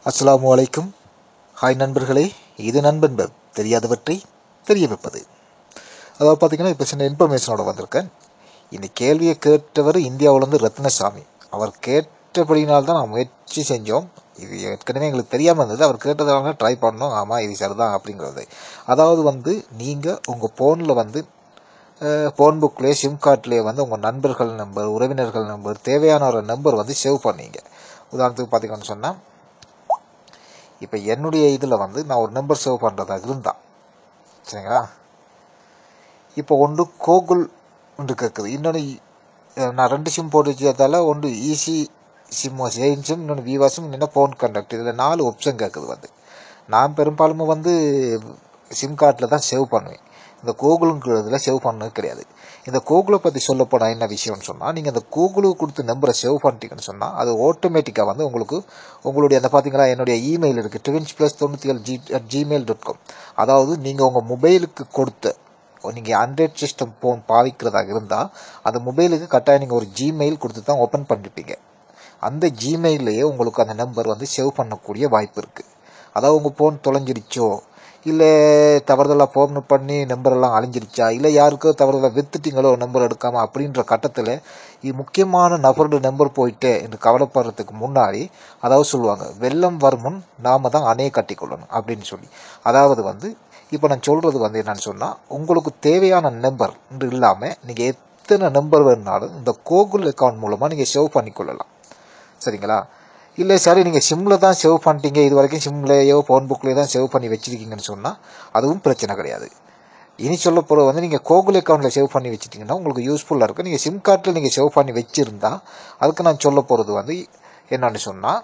அஸ்ஸலாமு அலைக்கும். ஹாய் நண்பர்களே, இது நண்பன் வெப், தெரியாதவற்றை தெரிய வைப்பது. அதாவது பார்த்தீங்கன்னா, இப்போ சின்ன இன்ஃபர்மேஷனோட வந்திருக்கேன். இந்த கேள்வியை கேட்டவர் இந்தியாவிலேருந்து ரத்னசாமி. அவர் கேட்டபடினால்தான் நான் முயற்சி செஞ்சோம். இது ஏற்கனவே எங்களுக்கு தெரியாமல் இருந்தது. அவர் கேட்டதால ட்ரை பண்ணோம். ஆமாம், இது சரிதான் அப்படிங்கிறது. அதாவது நீங்கள் உங்கள் ஃபோனில் ஃபோன் புக்லேயே சிம் கார்ட்லேயே உங்கள் நண்பர்கள் நம்பர், உறவினர்கள் நம்பர், தேவையான ஒரு நம்பர் சேவ் பண்ணீங்க. உதாரணத்துக்கு பார்த்தீங்கன்னு சொன்னால், இப்போ என்னுடைய இதில் நான் ஒரு நம்பர் சேவ் பண்ணுறதாக இருந்தால் சரிங்களா. இப்போ ஒன்று கோகுல் ஒன்று கேட்குது, இன்னொன்று நான் 2 சிம் போட்டு வச்சதால் ஒன்று ஈஸி சிம் ஜெயின் சிம், இன்னொன்று விவா சிம், இன்னொன்று ஃபோன் கான்டாக்ட். இதில் 4 ஆப்ஷன் கேட்குது. நான் பெரும்பாலும் சிம் கார்டில் தான் சேவ் பண்ணுவேன். இந்த கூகுளுங்கிறதுல சேவ் பண்ணது கிடையாது. இந்த கூகுளை பற்றி சொல்லப்போனால் என்ன விஷயம்னு சொன்னால், நீங்கள் அந்த கூகுளுக்கு கொடுத்து நம்பரை சேவ் பண்ணிட்டீங்கன்னு சொன்னால் அது ஆட்டோமேட்டிக்காக உங்களுக்கு உங்களுடைய பார்த்தீங்களா, என்னுடைய இமெயில் இருக்குது twins+97@gmail.com. அதாவது நீங்கள் உங்கள் மொபைலுக்கு கொடுத்த, நீங்கள் ஆண்ட்ராய்ட் சிஸ்டம் ஃபோன் பாவிக்கிறதாக இருந்தால் அந்த மொபைலுக்கு கட்டாயம் நீங்கள் ஒரு ஜிமெயில் கொடுத்து தான் ஓப்பன் பண்ணிருப்பீங்க. அந்த ஜிமெயிலேயே உங்களுக்கு அந்த நம்பர் சேவ் பண்ணக்கூடிய வாய்ப்பு இருக்குது. அதாவது உங்கள் ஃபோன் தொலைஞ்சிருச்சோ, இல்லை தவறுதலாக ஃபோன் பண்ணி நம்பரெல்லாம் அழிஞ்சிருச்சா, இல்லை யாருக்கோ தவறுதலாக வித்துட்டிங்களோ நம்பர் எடுக்காமல் அப்படின்ற கட்டத்தில் முக்கியமான நபரோட நம்பர் போயிட்டு என்று கவலைப்படுறதுக்கு முன்னாடி அதாவது சொல்லுவாங்க, வெள்ளம் வரும் முன் நாம் தான் அணையை கட்டிக்கொள்ளணும் அப்படின்னு சொல்லி. அதாவது இப்போ நான் சொல்கிறது என்னன்னு சொன்னால், உங்களுக்கு தேவையான நம்பர் என்று இல்லாமல் நீங்கள் எத்தனை நம்பர் வேணுனாலும் இந்த கூகுள் அக்கௌண்ட் மூலமாக நீங்கள் சேவ் பண்ணிக்கொள்ளலாம். சரிங்களா. இல்லை சரி, நீங்கள் சிம்மில் தான் சேவ் பண்ணிட்டீங்க, இது வரைக்கும் சிம்லேயோ ஃபோன் புக்லேயோ தான் சேவ் பண்ணி வச்சுருக்கீங்கன்னு சொன்னால் அதுவும் பிரச்சனை கிடையாது. இனி சொல்ல போகிற நீங்கள் கூகுள் அக்கௌண்ட்டில் சேவ் பண்ணி வச்சுட்டிங்கன்னா உங்களுக்கு யூஸ்ஃபுல்லாக இருக்கும். நீங்கள் சிம் கார்டில் நீங்கள் சேவ் பண்ணி வச்சுருந்தா அதுக்கு நான் சொல்ல போகிறது என்னன்னு சொன்னால்,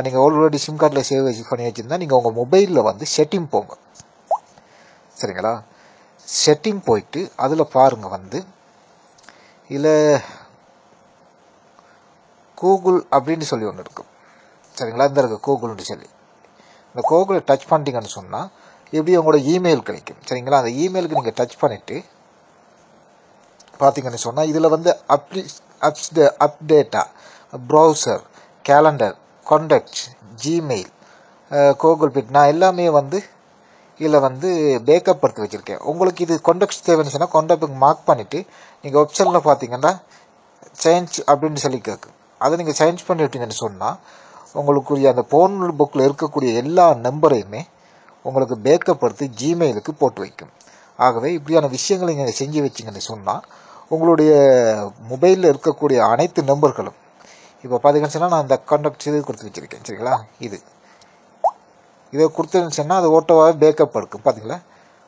நீங்கள் ஆல்ரெடி சிம் கார்டில் சேவ் பண்ணி வச்சுருந்தா நீங்கள் உங்கள் மொபைலில் செட்டிங் போங்க. சரிங்களா. செட்டிங் போயிட்டு அதில் பாருங்கள், இல்லை கூகுள் அப்படின்னு சொல்லி ஒன்று இருக்கும். சரிங்களா. இந்த இருக்குது கூகுள்னு சொல்லி. இந்த கூகுளை டச் பண்ணிட்டீங்கன்னு சொன்னால் எப்படி உங்களோட இமெயில் கிடைக்கும். சரிங்களா. அந்த இமெயிலுக்கு நீங்கள் டச் பண்ணிவிட்டு பார்த்தீங்கன்னு சொன்னால் இதில் அப்டேட்டா, browser, calendar, contacts, Gmail, Google Fit, நான் எல்லாமே இதில் பேக்கப் எடுத்து வச்சுருக்கேன். உங்களுக்கு இது கான்டாக்ட்ஸ் தேவைன்னு சொன்னால் கான்டாக்ட் மார்க் பண்ணிவிட்டு நீங்கள் ஆப்ஷனில் பார்த்தீங்கன்னா சேஞ்ச் அப்படின்னு சொல்லி கேட்கும். அதை நீங்கள் சேஞ்ச் பண்ணி விட்டீங்கன்னு சொன்னால் உங்களுக்குரிய அந்த ஃபோன் புக்கில் இருக்கக்கூடிய எல்லா நம்பரையுமே உங்களுக்கு பேக்கப் எடுத்து ஜிமெயிலுக்கு போட்டு வைக்கும். ஆகவே இப்படியான விஷயங்களை நீங்கள் செஞ்சு வச்சிங்கன்னு சொன்னால் உங்களுடைய மொபைலில் இருக்கக்கூடிய அனைத்து நம்பர்களும், இப்போ பார்த்தீங்கன்னு சொன்னால் நான் இந்த கான்டாக்ட்ஸ் இது கொடுத்து வச்சுருக்கேன். சரிங்களா. இதை கொடுத்துன்னு சொன்னால் அது ஓட்டோவாகவே பேக்கப் எடுக்கும். பார்த்தீங்களா,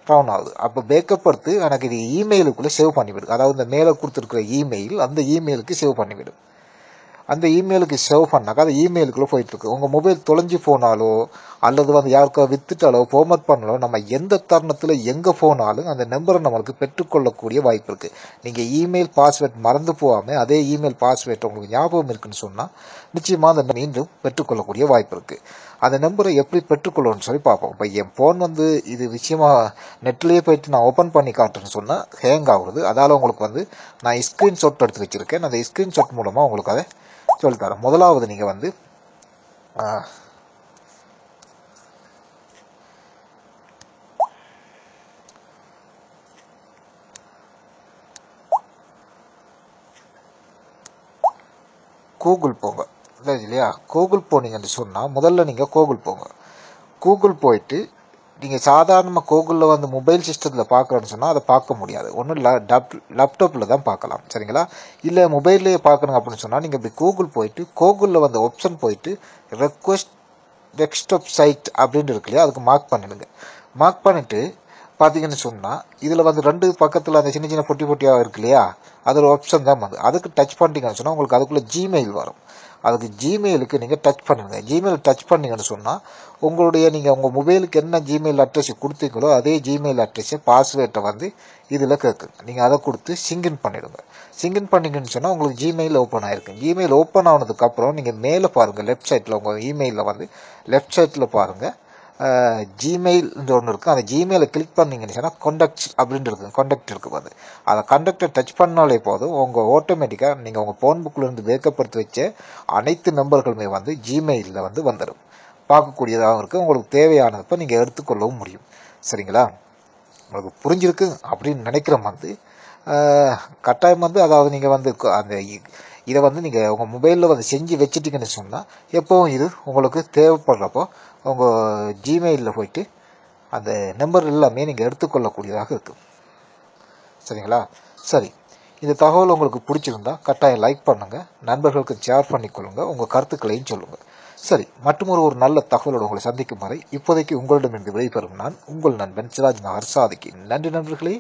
டவுன் ஆகுது. அப்போ பேக்கப் எடுத்து எனக்கு இது இமெயிலுக்குள்ளே சேவ் பண்ணிவிடும். அதாவது இந்த மேலே கொடுத்துருக்குற இமெயில் அந்த இமெயிலுக்கு சேவ் பண்ணிவிடும். அந்த இமெயிலுக்கு சேவ் பண்ணாக்கா அந்த இமெயிலுக்குள்ளே போயிட்டுருக்கு. உங்கள் மொபைல் தொலைஞ்சி போனாலோ அல்லது யாருக்கோ வித்துட்டாலோ ஃபார்மட் பண்ணாலோ நம்ம எந்த தருணத்தில் எங்கே போனாலும் அந்த நம்பரை நம்மளுக்கு பெற்றுக்கொள்ளக்கூடிய வாய்ப்பு இருக்குது. நீங்கள் இமெயில் பாஸ்வேர்ட் மறந்து போகாமல் அதே இமெயில் பாஸ்வேர்ட் உங்களுக்கு ஞாபகம் இருக்குன்னு சொன்னால் நிச்சயமாக அந்த மீண்டும் பெற்றுக்கொள்ளக்கூடிய வாய்ப்பு இருக்குது. அந்த நம்பரை எப்படி பெற்றுக்கொள்ளணும்னு சொல்லி பார்ப்போம். இப்போ என் ஃபோன் இது விஷயமாக நெட்லேயே போயிட்டு நான் ஓப்பன் பண்ணி காட்டுறேன்னு சொன்னால் ஹேங் ஆகுறது. அதால் உங்களுக்கு நான் ஸ்க்ரீன்ஷாட் எடுத்து வச்சுருக்கேன். அந்த ஸ்க்ரீன்ஷாட் மூலமாக உங்களுக்கு அதை சொல்லித்தரேன். முதலாவது நீங்கள் கூகுள் போங்க. இல்லையா, கூகுள் போனீங்கன்னு சொன்னால் முதல்ல நீங்கள் கூகுள் போங்க. கூகுள் போயிட்டு நீங்கள் சாதாரணமாக கூகுளில் மொபைல் சிஸ்டத்தில் பார்க்குறேன்னு சொன்னால் அதை பார்க்க முடியாது. ஒன்றும் லேப்டாப்பில் தான் பார்க்கலாம். சரிங்களா. இல்லை மொபைல்லையே பார்க்கணும் அப்படின்னு சொன்னால் நீங்கள் இப்படி கூகுள் போயிட்டு கூகுளில் ஆப்ஷன் போயிட்டு ரெக்வெஸ்ட் டெஸ்க்டாப் சைட் அப்படின்னு இருக்கு இல்லையா, அதுக்கு மார்க் பண்ணிடுங்க. மார்க் பண்ணிவிட்டு பார்த்தீங்கன்னு சொன்னால் இதில் 2 பக்கத்தில் அந்த சின்ன சின்ன பொட்டியாக இருக்கு இல்லையா, அது ஒரு ஆப்ஷன் தான் அதுக்கு டச் பண்ணிட்டீங்கன்னு சொன்னால் உங்களுக்கு அதுக்குள்ளே ஜிமெயில் வரும். அதுக்கு ஜிமெயிலுக்கு நீங்கள் டச் பண்ணுங்கள். ஜிமெயில் டச் பண்ணிங்கன்னு சொன்னால் நீங்கள் உங்கள் மொபைலுக்கு என்ன ஜிமெயில் அட்ரஸ் கொடுத்தீங்களோ அதே ஜிமெயில் அட்ரஸை பாஸ்வேர்ட்டை இதில் கேட்குங்க. நீங்கள் அதை கொடுத்து சிங்கின் பண்ணிவிடுங்க. சிங்கின் பண்ணிங்கன்னு சொன்னால் உங்களுக்கு ஜிமெயில் ஓப்பன் ஆகிருக்கு. ஜிமெயில் ஓப்பன் ஆனதுக்கப்புறம் நீங்கள் மேலே பாருங்கள், லெஃப்ட் சைட்டில் உங்கள் இமெயிலில் லெஃப்ட் சைட்டில் பாருங்கள் ஜிமெயில் ஒன்று இருக்குது. அந்த ஜிமெயிலை கிளிக் பண்ணிங்கன்னு சொன்னால் கான்டாக்ட்ஸ் அப்படின்னு இருக்குது. கான்டாக்ட் இருக்குது. அதை கான்டாக்டை டச் பண்ணாலே போதும் உங்கள் ஆட்டோமேட்டிக்காக நீங்கள் உங்கள் ஃபோன் புக்கில் இருந்து பேக்கப் எடுத்து வச்ச அனைத்து நம்பர்களுமே ஜிமெயிலில் வந்துடும். பார்க்கக்கூடியதாகவும் இருக்குது. உங்களுக்கு தேவையானதப்போ நீங்கள் எடுத்துக்கொள்ளவும் முடியும். சரிங்களா? உங்களுக்கு புரிஞ்சிருக்கு அப்படின்னு நினைக்கிறோம். கட்டாயம் அதாவது நீங்கள் அந்த இதை நீங்கள் உங்கள் மொபைலில் செஞ்சு வச்சுட்டிங்கன்னு சொன்னால் எப்போவும் இது உங்களுக்கு தேவைப்படுறப்போ உங்கள் ஜிமெயிலில் போயிட்டு அந்த நம்பர் எல்லாமே நீங்கள் எடுத்துக்கொள்ளக்கூடியதாக இருக்குது. சரிங்களா? சரி, இந்த தகவல் உங்களுக்கு பிடிச்சிருந்தா கட்டாயம் லைக் பண்ணுங்கள், நண்பர்களுக்கு ஷேர் பண்ணிக்கொள்ளுங்கள், உங்கள் கருத்துக்களையும் சொல்லுங்கள். சரி, மற்றும் ஒரு நல்ல தகவலோடு உங்களை சந்திக்கும் வரை இப்போதைக்கு உங்களிடமிருந்து விடைபெறும் நான் உங்கள் நண்பன் சிராஜ் நகர் சாதிக்கு. நன்றி நண்பர்களே.